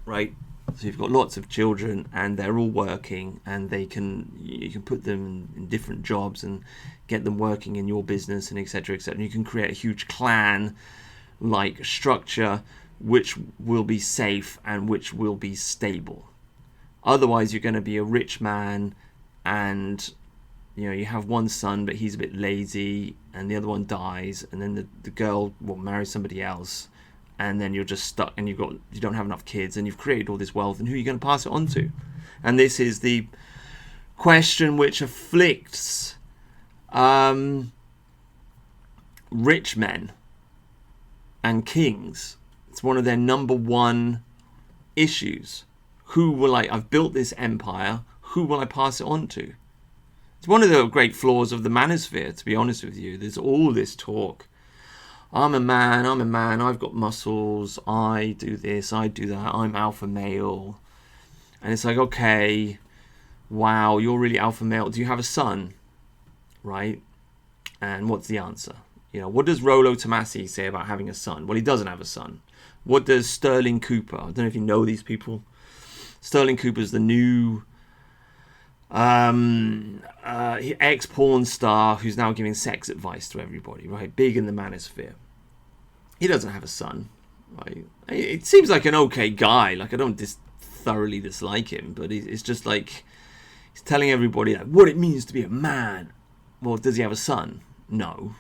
right? So you've got lots of children and they're all working, and you can put them in different jobs and get them working in your business, and etc., etc. You can create a huge clan-like structure which will be safe and which will be stable. Otherwise, you're going to be a rich man and you have one son, but he's a bit lazy, and the other one dies, and then the girl will marry somebody else, and then you're just stuck, and you don't have enough kids, and you've created all this wealth, and who are you going to pass it on to? And this is the question which afflicts rich men and kings. It's one of their number one issues. I've built this empire, who will I pass it on to? It's one of the great flaws of the manosphere, to be honest with you. There's all this talk. I'm a man, I've got muscles, I do this, I do that, I'm alpha male. And it's like, okay, wow, you're really alpha male. Do you have a son? Right? And what's the answer? What does Rollo Tomassi say about having a son? Well, he doesn't have a son. What does Sterling Cooper? I don't know if you know these people. Sterling Cooper's the new ex-porn star who's now giving sex advice to everybody, right? Big in the manosphere. He doesn't have a son, right? It seems like an okay guy. Like, I don't thoroughly dislike him, but it's just like he's telling everybody like what it means to be a man. Well, does he have a son? No,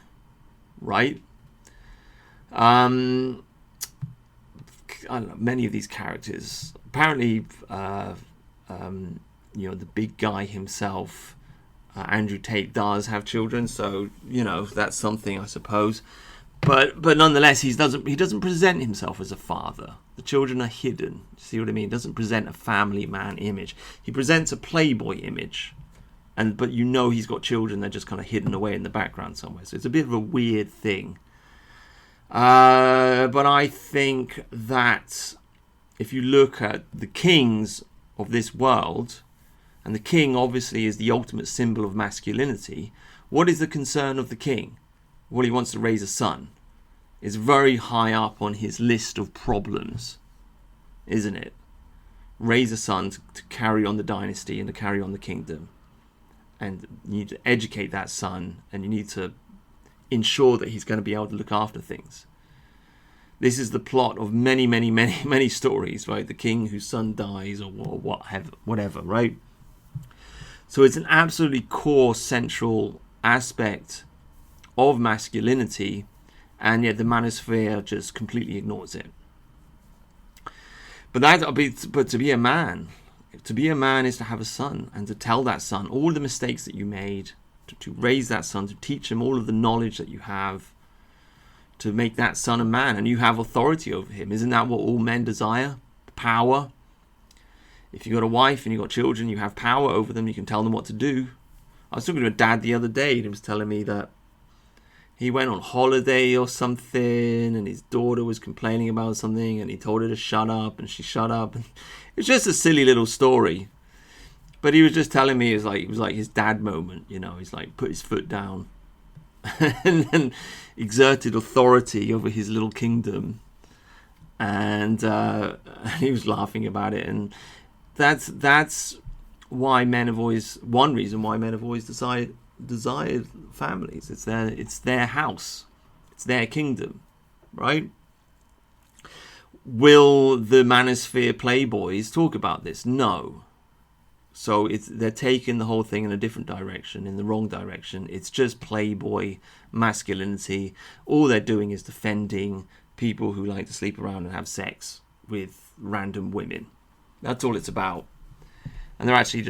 right? I don't know. Many of these characters, apparently, the big guy himself, Andrew Tate, does have children, so that's something, I suppose. But nonetheless, he doesn't present himself as a father. The children are hidden. See what I mean? He doesn't present a family man image. He presents a playboy image, but he's got children. They're just kind of hidden away in the background somewhere. So it's a bit of a weird thing. But I think that if you look at the kings of this world, and the king obviously is the ultimate symbol of masculinity, what is the concern of the king? Well, he wants to raise a son. It's very high up on his list of problems, isn't it? Raise a son to carry on the dynasty and to carry on the kingdom. And you need to educate that son, and you need to ensure that he's going to be able to look after things. This is the plot of many, many, many, many stories, right? The king whose son dies, or whatever, right? So it's an absolutely core, central aspect of masculinity, and yet the manosphere just completely ignores it. But to be a man is to have a son, and to tell that son all the mistakes that you made, to raise that son, to teach him all of the knowledge that you have. to make that son a man, and you have authority over him. Isn't that what all men desire? Power. If you've got a wife and you've got children, you have power over them. You can tell them what to do. I was talking to a dad the other day, and he was telling me that he went on holiday or something, and his daughter was complaining about something, and he told her to shut up, and she shut up. And it was just a silly little story. But he was just telling me it was like his dad moment, you know. He's like put his foot down and then exerted authority over his little kingdom. And he was laughing about it. And that's why men have always, one reason why men have always desired families. It's their house. It's their kingdom, right? Will the manosphere playboys talk about this? No. So they're taking the whole thing in a different direction, in the wrong direction. It's just playboy masculinity. All they're doing is defending people who like to sleep around and have sex with random women. That's all it's about. And they're actually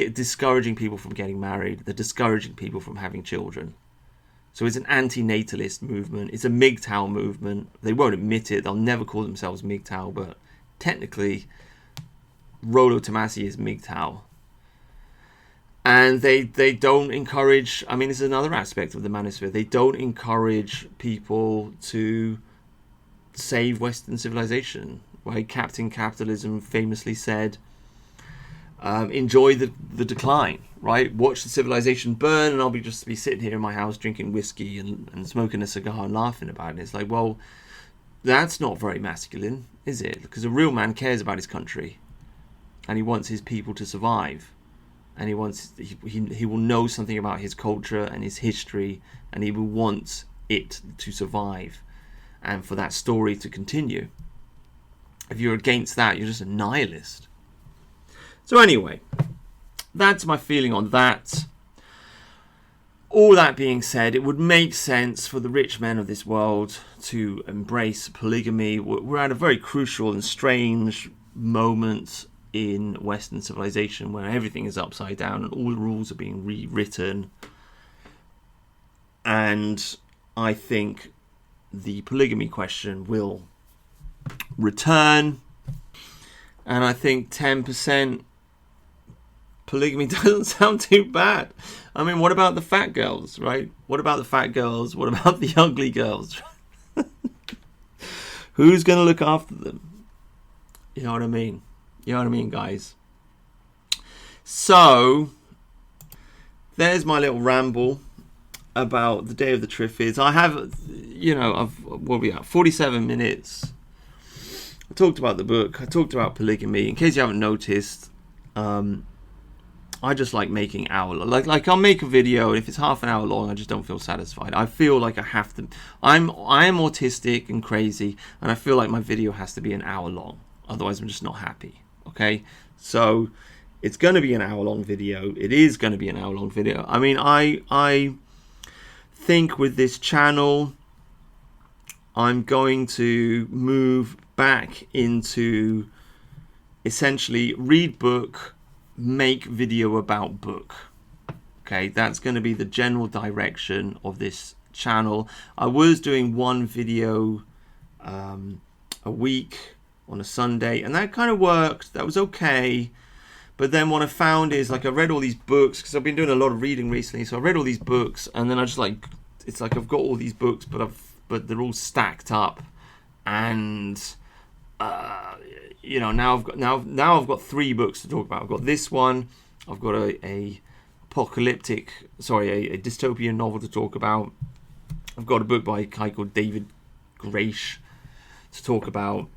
discouraging people from getting married. They're discouraging people from having children. So it's an anti-natalist movement. It's a MGTOW movement. They won't admit it. They'll never call themselves MGTOW, but technically Rollo Tomasi is MGTOW. And they don't encourage, I mean, this is another aspect of the manosphere. They don't encourage people to save Western civilization. Right? Captain Capitalism famously said, enjoy the decline, right? Watch the civilization burn, and I'll just be sitting here in my house drinking whiskey and smoking a cigar and laughing about it. It's like, well, that's not very masculine, is it? Because a real man cares about his country, and he wants his people to survive, and he will know something about his culture and his history, and he will want it to survive and for that story to continue. If you're against that, you're just a nihilist. So anyway, that's my feeling on that. All that being said, it would make sense for the rich men of this world to embrace polygamy. We're at a very crucial and strange moment in Western civilization where everything is upside down and all the rules are being rewritten. And I think the polygamy question will return. And I think 10% polygamy doesn't sound too bad. I mean, what about the fat girls, right? What about the fat girls? What about the ugly girls? Who's going to look after them? You know what I mean? You know what I mean, guys? So, there's my little ramble about the day of the Triffids. I have, what are we at? 47 minutes. I talked about the book. I talked about polygamy. In case you haven't noticed, I just like making hour long. Like I'll make a video, and if it's half an hour long, I just don't feel satisfied. I feel like I have to. I am autistic and crazy, and I feel like my video has to be an hour long. Otherwise, I'm just not happy. Okay, so it's going to be an hour long video. It is going to be an hour long video. I mean, I think with this channel, I'm going to move back into essentially read book, make video about book. Okay, that's going to be the general direction of this channel. I was doing one video a week on a Sunday, and that kind of worked. That was okay. But then what I found is, like, I read all these books because I've been doing a lot of reading recently. So I read all these books, and then I just it's like I've got all these books, but they're all stacked up, and now I've got 3 books to talk about. I've got this one. I've got a dystopian novel to talk about. I've got a book by a guy called David Graish to talk about.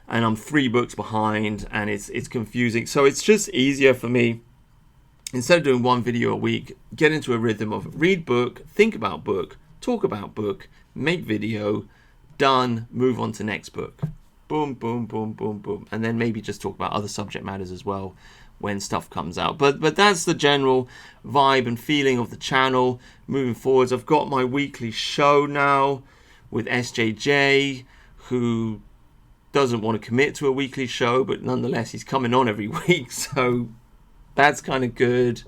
And I'm 3 books behind, and it's confusing. So it's just easier for me, instead of doing one video a week, get into a rhythm of read book, think about book, talk about book, make video, done, move on to next book. Boom, boom, boom, boom, boom. And then maybe just talk about other subject matters as well when stuff comes out. But that's the general vibe and feeling of the channel moving forwards. I've got my weekly show now with SJJ, who doesn't want to commit to a weekly show, but nonetheless he's coming on every week, so that's kind of good.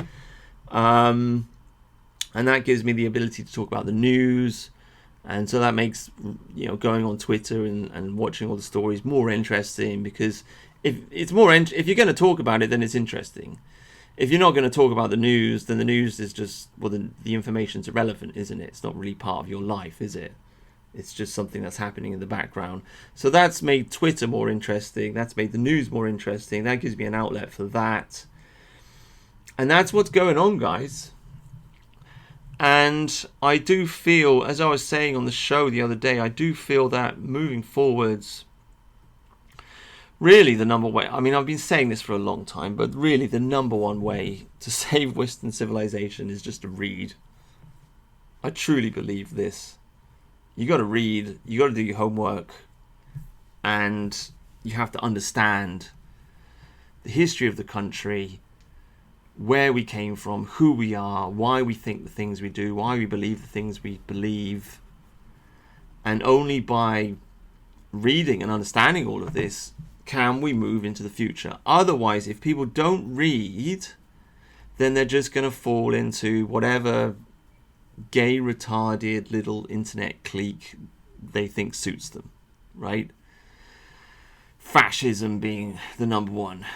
And that gives me the ability to talk about the news And so that makes, going on Twitter and watching all the stories more interesting, because if you're going to talk about it, then it's interesting. If you're not going to talk about the news, then the news is just, well, the information's irrelevant, isn't it? It's not really part of your life, is it? It's just something that's happening in the background. So that's made Twitter more interesting. That's made the news more interesting. That gives me an outlet for that. And that's what's going on, guys. And I do feel, as I was saying on the show the other day, I do feel that moving forwards, really the number way, I mean, I've been saying this for a long time, but really the number one way to save Western civilization is just to read. I truly believe this. You got to read, you got to do your homework, and you have to understand the history of the country, where we came from, who we are, why we think the things we do, why we believe the things we believe. And only by reading and understanding all of this can we move into the future. Otherwise, if people don't read, then they're just going to fall into whatever gay, retarded little internet clique they think suits them, right? Fascism being the number one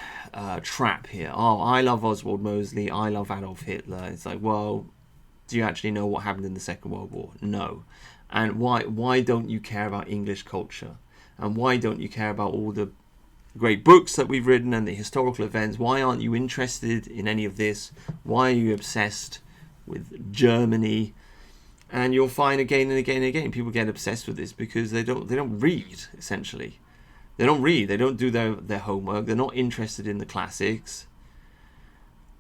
trap here. Oh, I love Oswald Mosley, I love Adolf Hitler. It's like, well, do you actually know what happened in the Second World War? No. And why don't you care about English culture? And why don't you care about all the great books that we've written and the historical events? Why aren't you interested in any of this? Why are you obsessed with Germany? And you'll find again and again and again people get obsessed with this because they don't read, essentially. They don't read, they don't do their homework, they're not interested in the classics.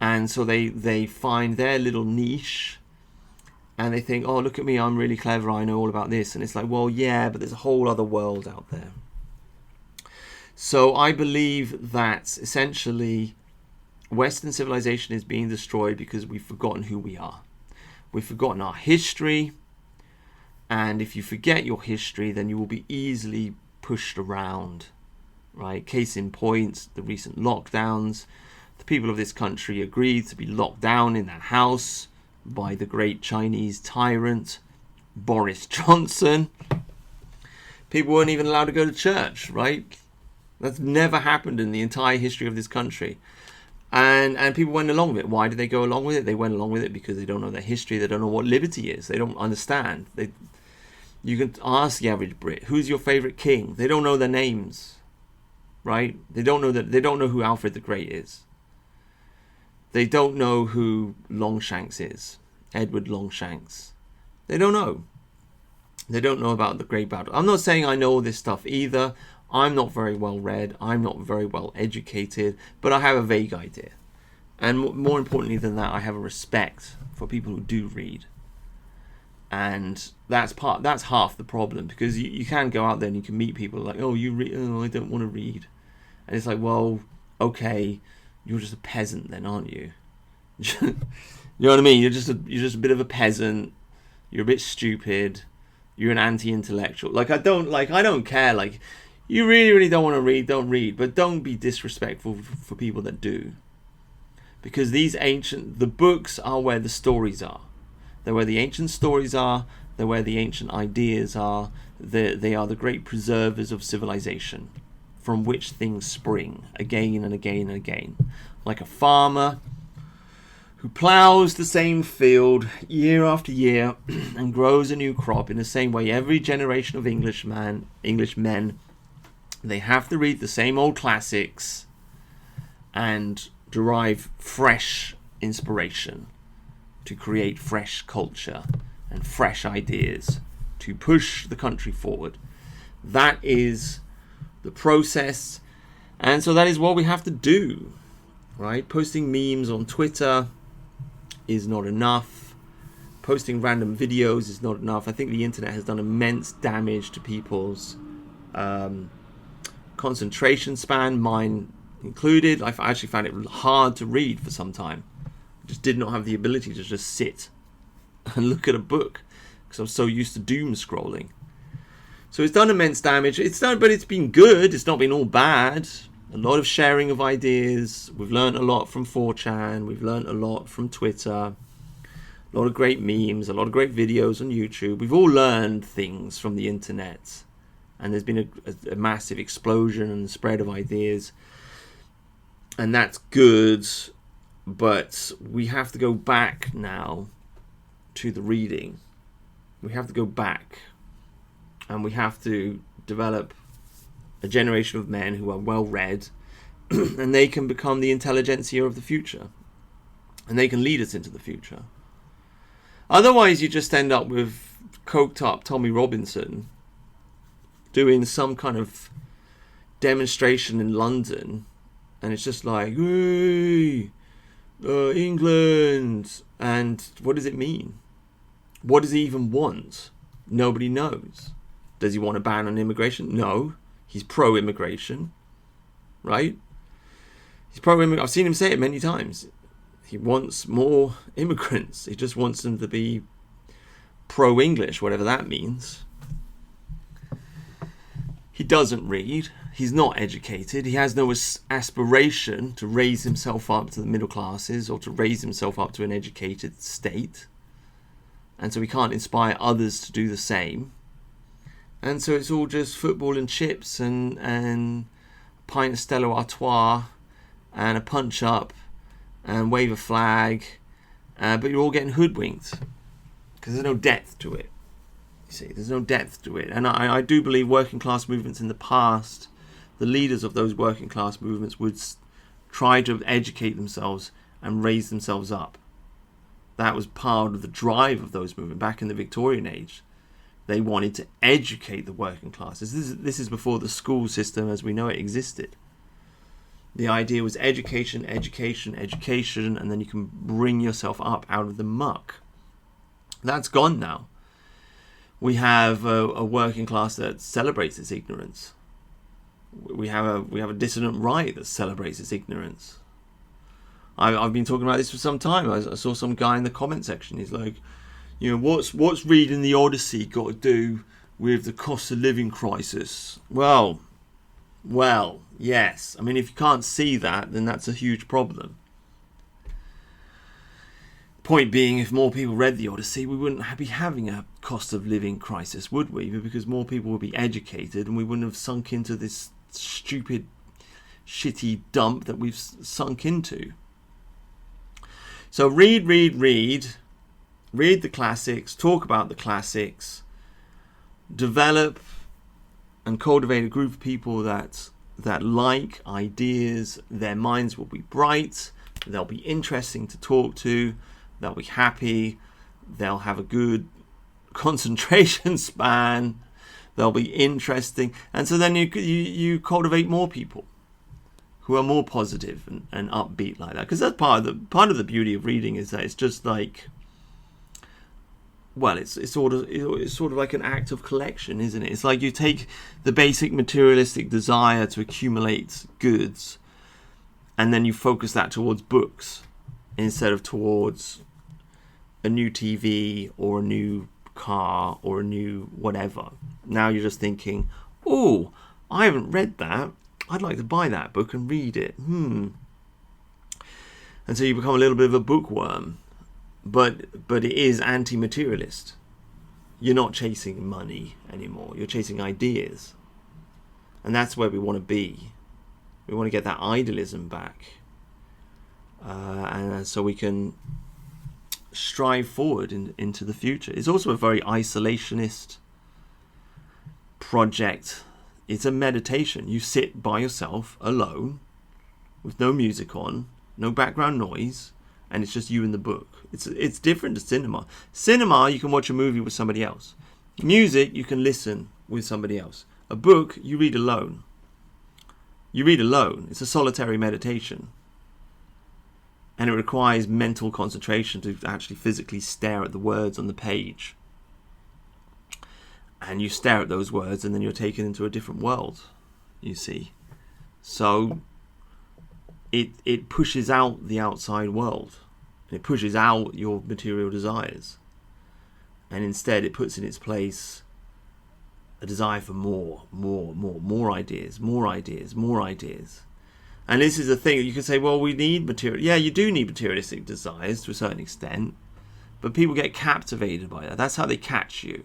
And so they find their little niche and they think, oh, look at me, I'm really clever, I know all about this. And it's like, well, yeah, but there's a whole other world out there. So I believe that essentially Western civilization is being destroyed because we've forgotten who we are. We've forgotten our history. And if you forget your history, then you will be easily pushed around, right? Case in point, the recent lockdowns. The people of this country agreed to be locked down in their house by the great Chinese tyrant Boris Johnson. People weren't even allowed to go to church, right? That's never happened in the entire history of this country. And people went along with it. Why did they go along with it? They went along with it because they don't know their history. They don't know what liberty is. They don't understand. You can ask the average Brit, who's your favourite king? They don't know their names, right? They don't know who Alfred the Great is. They don't know who Longshanks is, Edward Longshanks. They don't know. They don't know about the Great Battle. I'm not saying I know all this stuff either. I'm not very well read. I'm not very well educated, but I have a vague idea. And more importantly than that, I have a respect for people who do read. And that's half the problem, because you can go out there and you can meet people like, oh, you read? Oh, I don't want to read. And it's like, well, okay, you're just a peasant then, aren't you? You know what I mean? You're just a bit of a peasant. You're a bit stupid. You're an anti-intellectual. I don't care. Like, you really don't want to read, don't read. But don't be disrespectful for people that do. Because the books are where the stories are. They're where the ancient stories are. They're where the ancient ideas are. They are the great preservers of civilization, from which things spring again and again and again. Like a farmer who plows the same field year after year and grows a new crop. In the same way, every generation of English men, they have to read the same old classics and derive fresh inspiration to create fresh culture and fresh ideas to push the country forward. That is the process, and so that is what we have to do, right? Posting memes on Twitter is not enough. Posting random videos is not enough. I think the internet has done immense damage to people's concentration span, mine included. I actually found it hard to read for some time. I just did not have the ability to just sit and look at a book because I was so used to doom scrolling. So it's done immense damage. But it's been good. It's not been all bad. A lot of sharing of ideas. We've learned a lot from 4chan. We've learned a lot from Twitter. a lot of great memes, a lot of great videos on YouTube. We've all learned things from the internet, and there's been a massive explosion and spread of ideas, and that's good. But we have to go back now to the reading. We have to go back, and we have to develop a generation of men who are well read, and they can become the intelligentsia of the future, and they can lead us into the future. Otherwise, you just end up with coked up Tommy Robinson doing some kind of demonstration in London, and it's just like, hey, England, and what does it mean? What does he even want? Nobody knows. Does he want a ban on immigration? No. He's pro-immigration, right? He's pro-immigration. I've seen him say it many times. He wants more immigrants. He just wants them to be pro-English, whatever that means. He doesn't read. He's not educated. He has no aspiration to raise himself up to the middle classes or to raise himself up to an educated state. And so he can't inspire others to do the same. And so it's all just football and chips and a pint of Stella Artois and a punch-up and wave a flag. But you're all getting hoodwinked because there's no depth to it. You see, there's no depth to it. And I do believe working class movements in the past, the leaders of those working class movements would try to educate themselves and raise themselves up. That was part of the drive of those movements back in the Victorian age. They wanted to educate the working classes. This is before the school system as we know it existed. The idea was education, education, education, and then you can bring yourself up out of the muck. That's gone now. We have a working class that celebrates its ignorance. We have a dissident right that celebrates its ignorance. I've been talking about this for some time. I saw some guy in the comment section. He's like, what's reading the Odyssey got to do with the cost of living crisis? Well, yes. I mean, if you can't see that, then that's a huge problem. Point being, if more people read the Odyssey, we wouldn't be having a cost of living crisis, would we? Because more people would be educated, and we wouldn't have sunk into this stupid, shitty dump that we've sunk into. So read the classics, talk about the classics, develop and cultivate a group of people that like ideas. Their minds will be bright, they'll be interesting to talk to, they'll be happy, they'll have a good concentration span, they'll be interesting, and so then you cultivate more people who are more positive and upbeat like that. Because that's part of the beauty of reading, is that it's just like, well, it's sort of like an act of collection, isn't it? It's like you take the basic materialistic desire to accumulate goods, and then you focus that towards books instead of towards a new TV or a new car or a new whatever. Now you're just thinking, oh, I haven't read that. I'd like to buy that book and read it. And so you become a little bit of a bookworm. But it is anti-materialist. You're not chasing money anymore. You're chasing ideas. And that's where we want to be. We want to get that idealism back. And so we can strive forward into the future. It's also a very isolationist project. It's a meditation. You sit by yourself, alone, with no music on, no background noise, and it's just you and the book. It's different to cinema. Cinema, you can watch a movie with somebody else. Music, you can listen with somebody else. A book, you read alone. You read alone. It's a solitary meditation. And it requires mental concentration to actually physically stare at the words on the page. And you stare at those words, and then you're taken into a different world, you see. So it pushes out the outside world. It pushes out your material desires. And instead it puts in its place a desire for more ideas. And this is the thing, you can say, well, we need material. Yeah, you do need materialistic desires to a certain extent. but people get captivated by that. That's how they catch you.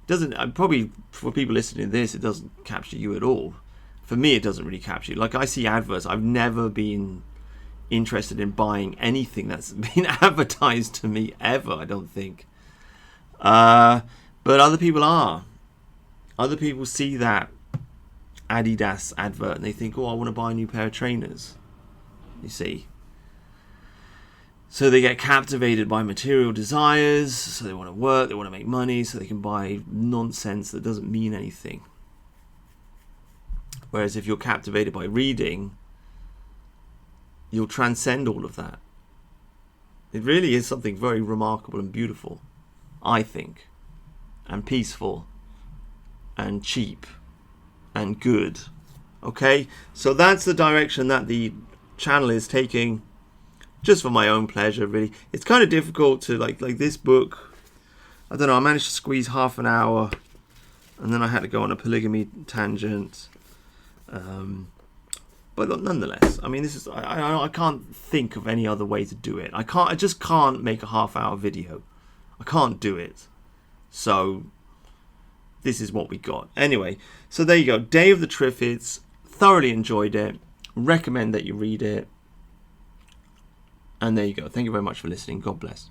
Doesn't probably for people listening to this, it doesn't capture you at all. For me, it doesn't really capture you. Like, I see adverts. I've never been interested in buying anything that's been advertised to me ever, I don't think. But other people are. Other people see that Adidas advert and they think, oh, I want to buy a new pair of trainers. You see. So they get captivated by material desires, so they want to work, they want to make money, so they can buy nonsense that doesn't mean anything. Whereas if you're captivated by reading, you'll transcend all of that. It really is something very remarkable and beautiful, I think, and peaceful, and cheap, and good. Okay, so that's the direction that the channel is taking, just for my own pleasure, really. It's kind of difficult to, like this book, I don't know, I managed to squeeze half an hour, and then I had to go on a polygamy tangent. But nonetheless, I mean, this is I can't think of any other way to do it. I just can't make a half-hour video. I can't do it. So this is what we got. Anyway, so there you go. Day of the Triffids. Thoroughly enjoyed it. Recommend that you read it. And there you go. Thank you very much for listening. God bless.